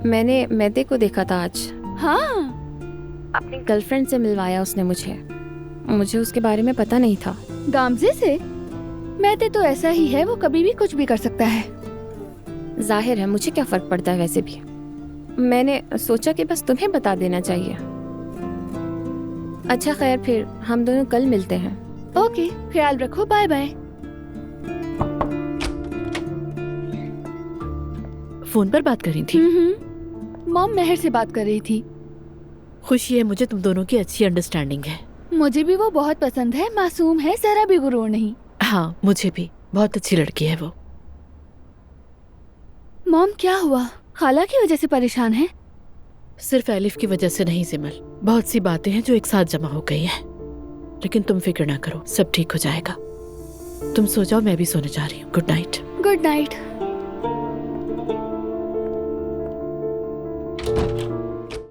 मैंने मेहदी को देखा था आज। हाँ, अपनी गर्लफ्रेंड से मिलवाया उसने मुझे उसके बारे में पता नहीं था। गामजे से? मेहदी तो ऐसा ही है, वो कभी भी कुछ भी कर सकता है। जाहिर है, मुझे क्या फर्क पड़ता है वैसे भी। मैंने सोचा कि बस तुम्हें बता देना चाहिए। अच्छा खैर, फिर हम दोनों कल मिलते हैं। ओके, ख्याल रखो, बाय बाय। फोन पर बात कर रही थी? मॉम मेहर से बात कर रही थी। खुशी है मुझे, तुम दोनों की अच्छी अंडरस्टैंडिंग है। मुझे भी वो बहुत पसंद है, मासूम है, जरा भी गुरूर नहीं। हाँ, मुझे भी, बहुत अच्छी लड़की है वो। मॉम क्या हुआ? खाला की वजह से परेशान है? सिर्फ एलिफ की वजह से नहीं सिमल, बहुत सी बातें हैं जो एक साथ जमा हो गई हैं। लेकिन तुम फिक्र ना करो, सब ठीक हो जाएगा। तुम सो जाओ, मैं भी सोने जा रही हूँ। Good night. Good night.